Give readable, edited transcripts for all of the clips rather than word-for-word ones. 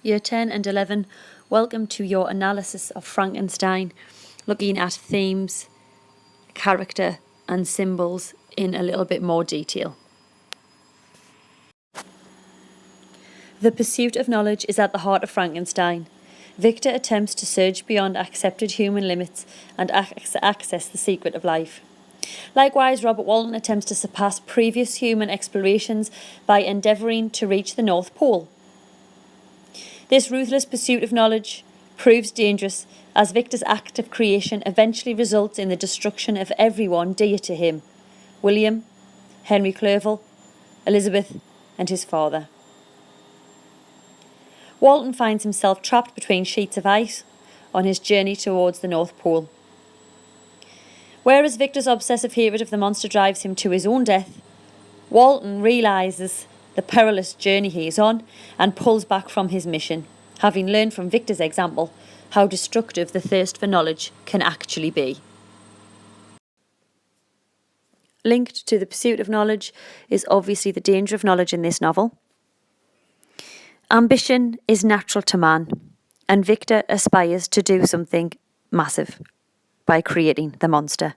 Year 10 and 11, welcome to your analysis of Frankenstein, looking at themes, character and symbols in a little bit more detail. The pursuit of knowledge is at the heart of Frankenstein. Victor attempts to surge beyond accepted human limits and access the secret of life. Likewise, Robert Walton attempts to surpass previous human explorations by endeavouring to reach the North Pole. This ruthless pursuit of knowledge proves dangerous, as Victor's act of creation eventually results in the destruction of everyone dear to him: William, Henry Clerval, Elizabeth, and his father. Walton finds himself trapped between sheets of ice on his journey towards the North Pole. Whereas Victor's obsessive hatred of the monster drives him to his own death, Walton realises the perilous journey he is on and pulls back from his mission, having learned from Victor's example how destructive the thirst for knowledge can actually be. Linked to the pursuit of knowledge is obviously the danger of knowledge in this novel. Ambition is natural to man, and Victor aspires to do something massive by creating the monster.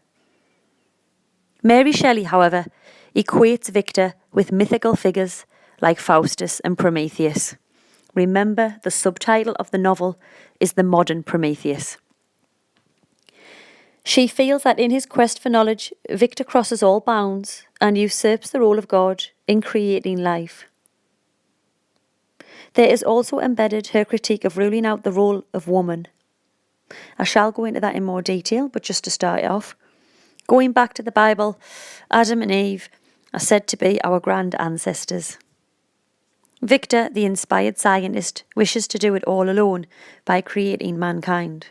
Mary Shelley, however, equates Victor with mythical figures like Faustus and Prometheus. Remember, the subtitle of the novel is The Modern Prometheus. She feels that in his quest for knowledge, Victor crosses all bounds and usurps the role of God in creating life. There is also embedded her critique of ruling out the role of woman. I shall go into that in more detail, but just to start off, going back to the Bible, Adam and Eve are said to be our grand ancestors. Victor, the inspired scientist, wishes to do it all alone by creating mankind.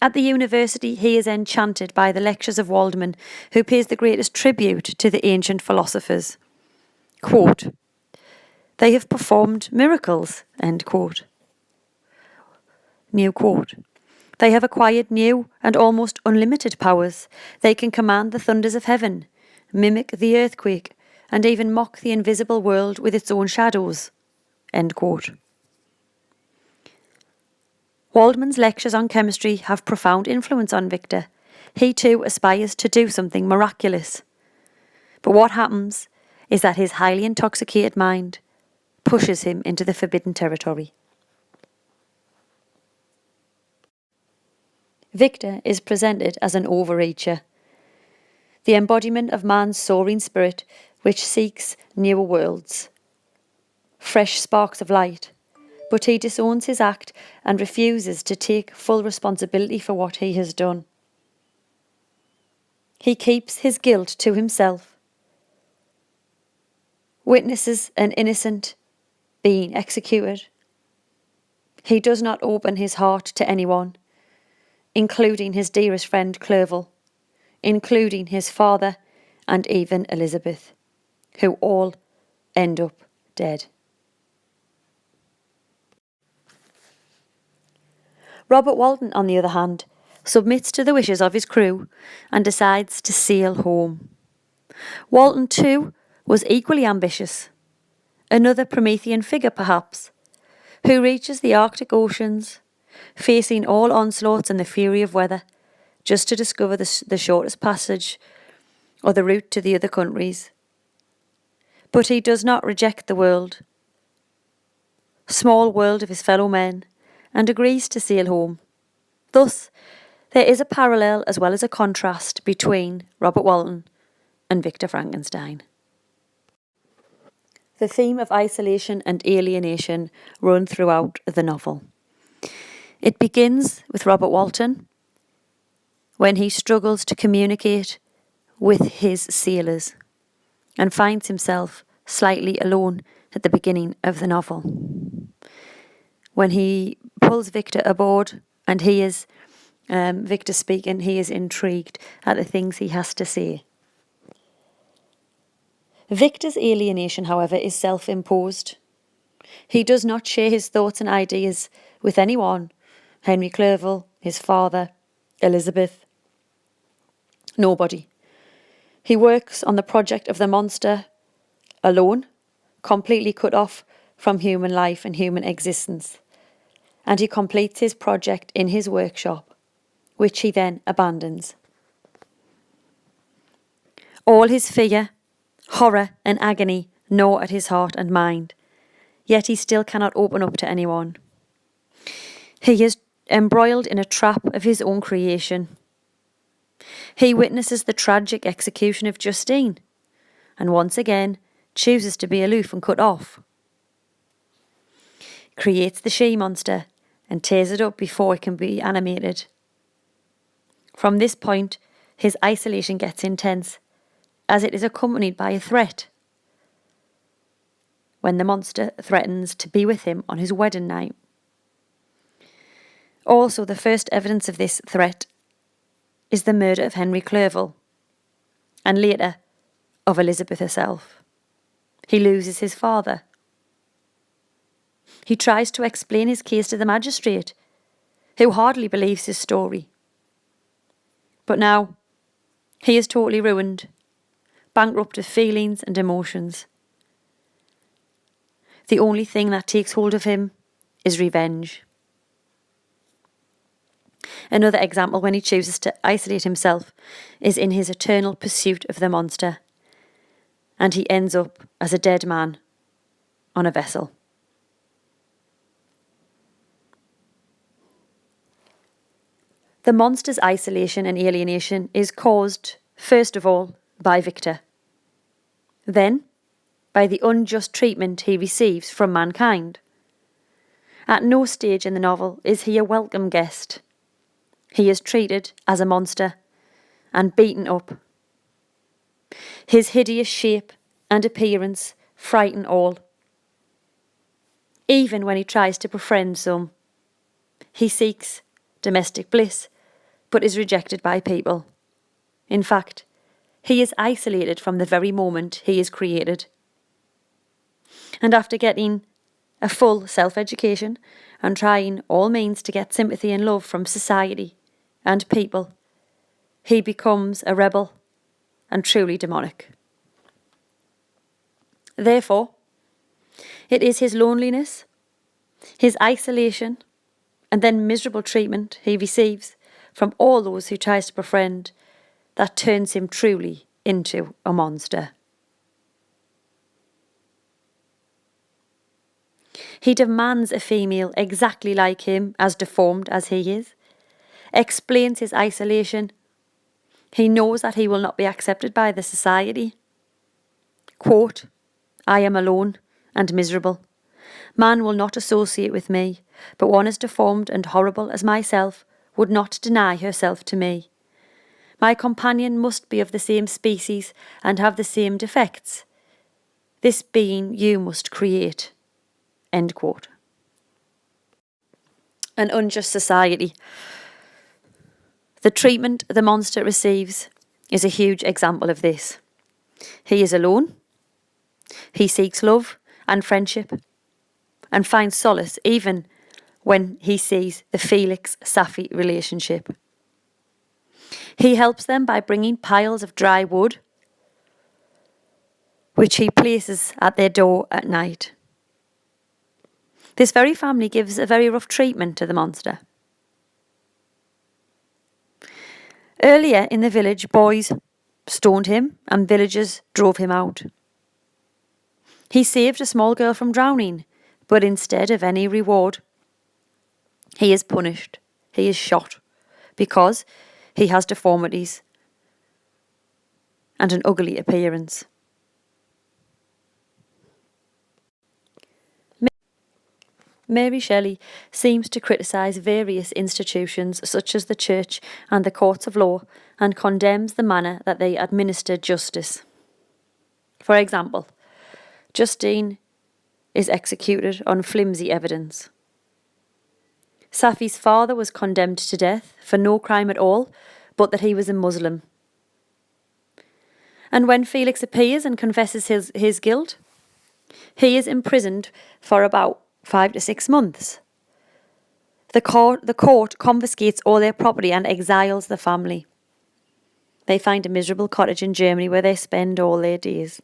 At the university, he is enchanted by the lectures of Waldman, who pays the greatest tribute to the ancient philosophers. Quote, "They have performed miracles," end quote. New quote. "They have acquired new and almost unlimited powers. They can command the thunders of heaven, mimic the earthquake, and even mock the invisible world with its own shadows." End quote. Waldman's lectures on chemistry have profound influence on Victor. He too aspires to do something miraculous. But what happens is that his highly intoxicated mind pushes him into the forbidden territory. Victor is presented as an overreacher, the embodiment of man's soaring spirit which seeks newer worlds, fresh sparks of light, but he disowns his act and refuses to take full responsibility for what he has done. He keeps his guilt to himself, witnesses an innocent being executed. He does not open his heart to anyone, including his dearest friend Clerval, including his father and even Elizabeth, who all end up dead. Robert Walton, on the other hand, submits to the wishes of his crew and decides to sail home. Walton, too, was equally ambitious, another Promethean figure perhaps, who reaches the Arctic oceans, facing all onslaughts and the fury of weather, just to discover the shortest passage or the route to the other countries. But he does not reject the world, small world of his fellow men, and agrees to sail home. Thus, there is a parallel as well as a contrast between Robert Walton and Victor Frankenstein. The theme of isolation and alienation run throughout the novel. It begins with Robert Walton when he struggles to communicate with his sailors and finds himself slightly alone at the beginning of the novel. When he pulls Victor aboard and he is, Victor speaking, he is intrigued at the things he has to say. Victor's alienation, however, is self-imposed. He does not share his thoughts and ideas with anyone: Henry Clerval, his father, Elizabeth. Nobody. He works on the project of the monster alone, completely cut off from human life and human existence, and he completes his project in his workshop, which he then abandons. All his fear, horror and agony gnaw at his heart and mind, yet he still cannot open up to anyone. He is embroiled in a trap of his own creation. He witnesses the tragic execution of Justine, and once again chooses to be aloof and cut off. Creates the she-monster and tears it up before it can be animated. From this point, his isolation gets intense, as it is accompanied by a threat, when the monster threatens to be with him on his wedding night. Also, the first evidence of this threat is the murder of Henry Clerval, and later of Elizabeth herself. He loses his father. He tries to explain his case to the magistrate, who hardly believes his story. But now, he is totally ruined, bankrupt of feelings and emotions. The only thing that takes hold of him is revenge. Another example when he chooses to isolate himself is in his eternal pursuit of the monster, and he ends up as a dead man on a vessel. The monster's isolation and alienation is caused, first of all, by Victor, then by the unjust treatment he receives from mankind. At no stage in the novel is he a welcome guest. He is treated as a monster and beaten up. His hideous shape and appearance frighten all. Even when he tries to befriend some, he seeks domestic bliss, but is rejected by people. In fact, he is isolated from the very moment he is created. And after getting a full self-education and trying all means to get sympathy and love from society and people, he becomes a rebel and truly demonic. Therefore, it is his loneliness, his isolation, and then miserable treatment he receives from all those who tries to befriend that turns him truly into a monster. He demands a female exactly like him, as deformed as he is, explains his isolation. He knows that he will not be accepted by the society. Quote, "I am alone and miserable. Man will not associate with me, but one as deformed and horrible as myself would not deny herself to me. My companion must be of the same species and have the same defects. This being you must create." End quote. An unjust society. The treatment the monster receives is a huge example of this. He is alone. He seeks love and friendship and finds solace even when he sees the Felix-Safi relationship. He helps them by bringing piles of dry wood, which he places at their door at night. This very family gives a very rough treatment to the monster. Earlier in the village, boys stoned him and villagers drove him out. He saved a small girl from drowning, but instead of any reward, he is punished. He is shot because he has deformities and an ugly appearance. Mary Shelley seems to criticise various institutions such as the church and the courts of law and condemns the manner that they administer justice. For example, Justine is executed on flimsy evidence. Safi's father was condemned to death for no crime at all, but that he was a Muslim. And when Felix appears and confesses his guilt, he is imprisoned for about 5 to 6 months. The court confiscates all their property and exiles the family. They find a miserable cottage in Germany where they spend all their days.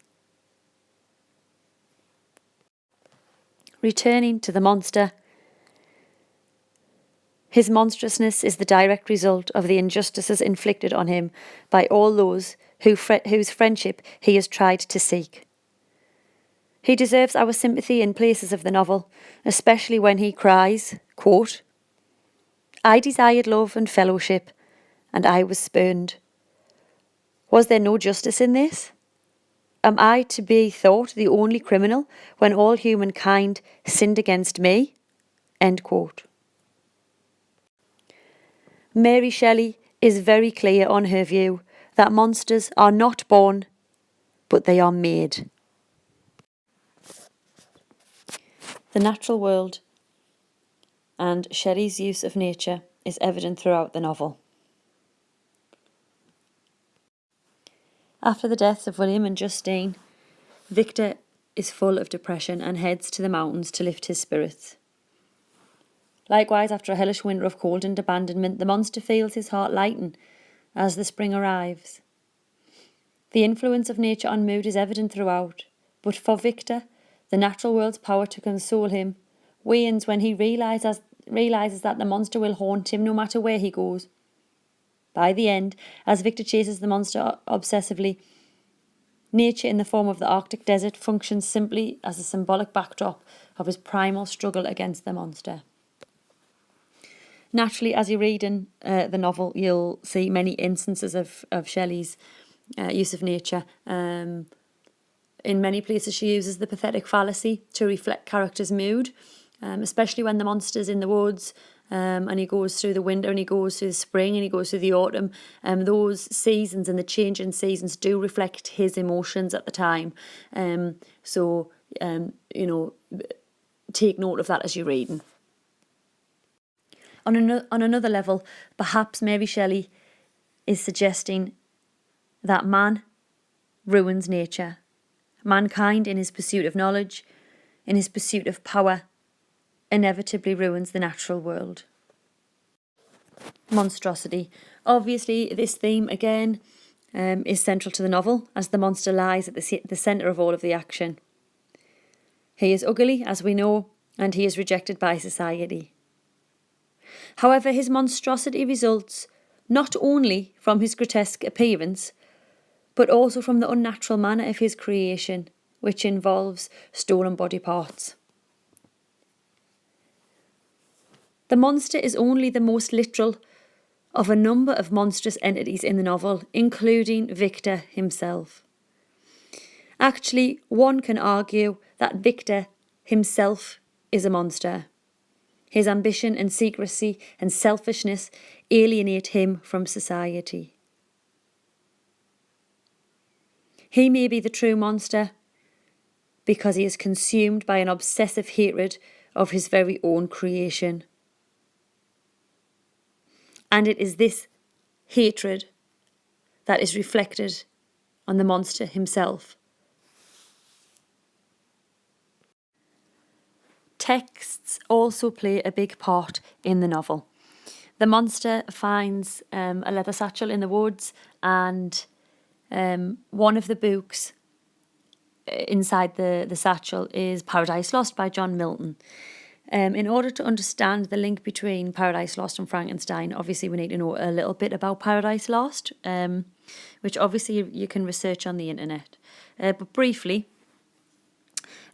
Returning to the monster, his monstrousness is the direct result of the injustices inflicted on him by all those whose friendship he has tried to seek. He deserves our sympathy in places of the novel, especially when he cries, quote, "I desired love and fellowship, and I was spurned. Was there no justice in this? Am I to be thought the only criminal when all humankind sinned against me?" End quote. Mary Shelley is very clear on her view that monsters are not born, but they are made. The natural world and Shelley's use of nature is evident throughout the novel. After the deaths of William and Justine, Victor is full of depression and heads to the mountains to lift his spirits. Likewise, after a hellish winter of cold and abandonment, the monster feels his heart lighten as the spring arrives. The influence of nature on mood is evident throughout, but for Victor, the natural world's power to console him wanes when he realises that the monster will haunt him no matter where he goes. By the end, as Victor chases the monster obsessively, nature in the form of the Arctic desert functions simply as a symbolic backdrop of his primal struggle against the monster. Naturally, as you read in the novel, you'll see many instances of Shelley's use of nature. In many places, she uses the pathetic fallacy to reflect characters' mood, especially when the monster's in the woods and he goes through the winter and he goes through the spring and he goes through the autumn. Those seasons and the change in seasons do reflect his emotions at the time. So, take note of that as you're reading. On another level, perhaps Mary Shelley is suggesting that man ruins nature. Mankind, in his pursuit of knowledge, in his pursuit of power, inevitably ruins the natural world. Monstrosity. Obviously, this theme, again, is central to the novel, as the monster lies at the centre of all of the action. He is ugly, as we know, and he is rejected by society. However, his monstrosity results not only from his grotesque appearance, but also from the unnatural manner of his creation, which involves stolen body parts. The monster is only the most literal of a number of monstrous entities in the novel, including Victor himself. Actually, one can argue that Victor himself is a monster. His ambition and secrecy and selfishness alienate him from society. He may be the true monster because he is consumed by an obsessive hatred of his very own creation. And it is this hatred that is reflected on the monster himself. Texts also play a big part in the novel. The monster finds a leather satchel in the woods, and one of the books inside the satchel is Paradise Lost by John Milton. In order to understand the link between Paradise Lost and Frankenstein, obviously we need to know a little bit about Paradise Lost, which obviously you can research on the internet. But briefly,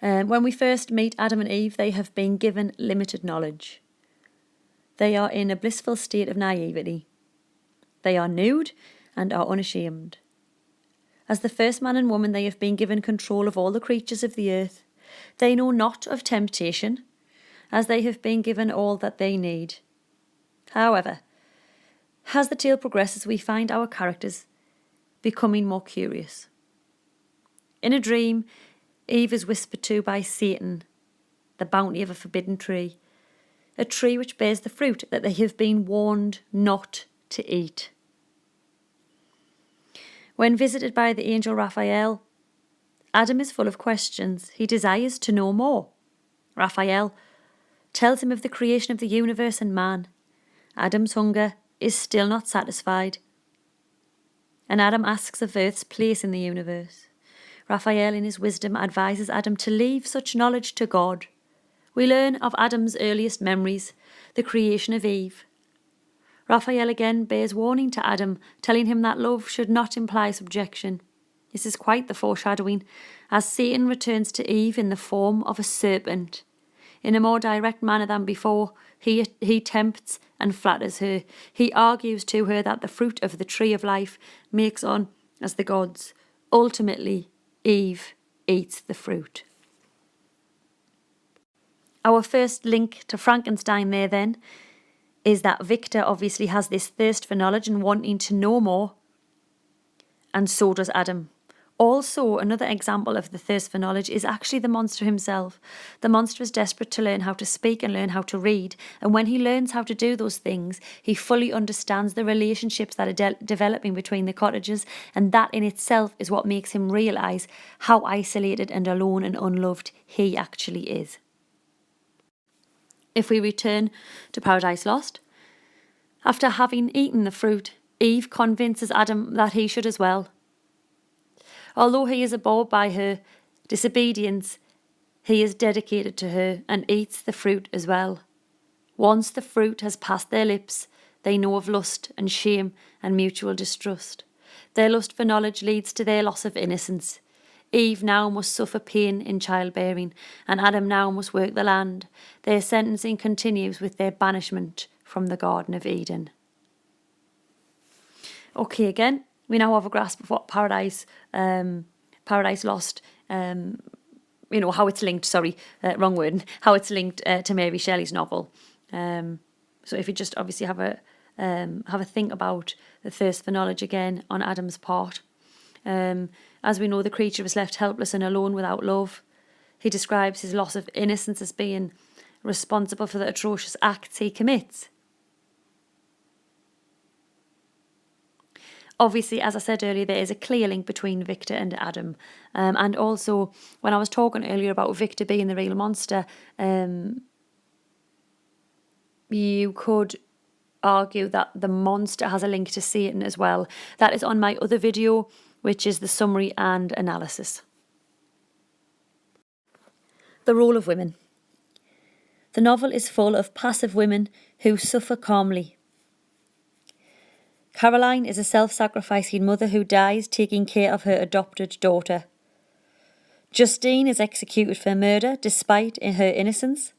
when we first meet Adam and Eve, they have been given limited knowledge. They are in a blissful state of naivety. They are nude and are unashamed. As the first man and woman, they have been given control of all the creatures of the earth. They know not of temptation, as they have been given all that they need. However, as the tale progresses, we find our characters becoming more curious. In a dream, Eve is whispered to by Satan the bounty of a forbidden tree, a tree which bears the fruit that they have been warned not to eat. When visited by the angel Raphael, Adam is full of questions. He desires to know more. Raphael tells him of the creation of the universe and man. Adam's hunger is still not satisfied, and Adam asks of Earth's place in the universe. Raphael, in his wisdom, advises Adam to leave such knowledge to God, We learn of Adam's earliest memories, the creation of Eve. Raphael again bears warning to Adam, telling him that love should not imply subjection. This is quite the foreshadowing, as Satan returns to Eve in the form of a serpent. In a more direct manner than before, he tempts and flatters her. He argues to her that the fruit of the tree of life makes on as the gods. Ultimately, Eve eats the fruit. Our first link to Frankenstein there then is that Victor obviously has this thirst for knowledge and wanting to know more, and so does Adam. Also, another example of the thirst for knowledge is actually the monster himself. The monster is desperate to learn how to speak and learn how to read, and when he learns how to do those things, he fully understands the relationships that are developing between the cottagers, and that in itself is what makes him realise how isolated and alone and unloved he actually is. If we return to Paradise Lost, after having eaten the fruit, Eve convinces Adam that he should as well. Although he is abhorred by her disobedience, he is dedicated to her and eats the fruit as well. Once the fruit has passed their lips, they know of lust and shame and mutual distrust. Their lust for knowledge leads to their loss of innocence. Eve now must suffer pain in childbearing, and Adam now must work the land. Their sentencing continues with their banishment from the Garden of Eden. Okay, again, we now have a grasp of what Paradise Lost, how it's linked, how it's linked to Mary Shelley's novel. So if you just obviously have a think about the thirst for knowledge again on Adam's part. As we know, the creature is left helpless and alone without love. He describes his loss of innocence as being responsible for the atrocious acts he commits. Obviously, as I said earlier, there is a clear link between Victor and Adam. And also, when I was talking earlier about Victor being the real monster, you could argue that the monster has a link to Satan as well. That is on my other video, which is the summary and analysis. The role of women. The novel is full of passive women who suffer calmly. Caroline is a self-sacrificing mother who dies taking care of her adopted daughter. Justine is executed for murder despite her innocence.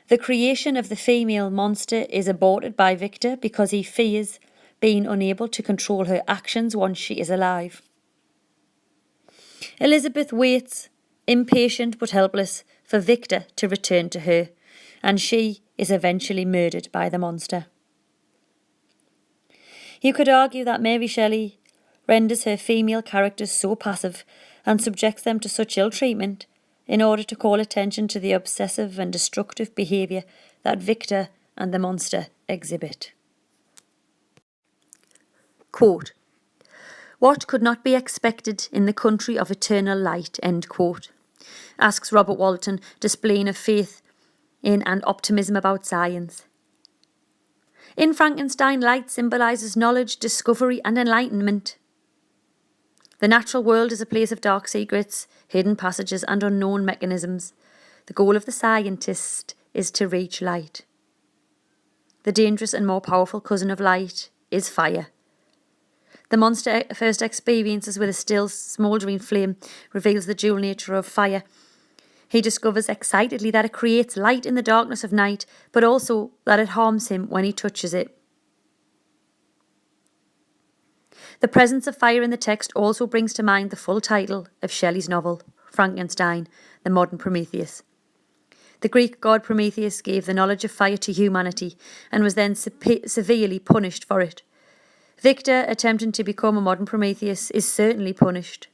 The creation of the female monster is aborted by Victor because he fears being unable to control her actions once she is alive. Elizabeth waits, impatient but helpless, for Victor to return to her, and she is eventually murdered by the monster. You could argue that Mary Shelley renders her female characters so passive and subjects them to such ill treatment in order to call attention to the obsessive and destructive behaviour that Victor and the monster exhibit. Quote, "What could not be expected in the country of eternal light," end quote, asks Robert Walton, displaying a faith in and optimism about science. In Frankenstein, light symbolises knowledge, discovery and enlightenment. The natural world is a place of dark secrets, hidden passages and unknown mechanisms. The goal of the scientist is to reach light. The dangerous and more powerful cousin of light is fire. The monster first experiences with a still smouldering flame reveals the dual nature of fire. He discovers excitedly that it creates light in the darkness of night, but also that it harms him when he touches it. The presence of fire in the text also brings to mind the full title of Shelley's novel, Frankenstein, the Modern Prometheus. The Greek god Prometheus gave the knowledge of fire to humanity and was then severely punished for it. Victor, attempting to become a modern Prometheus, is certainly punished.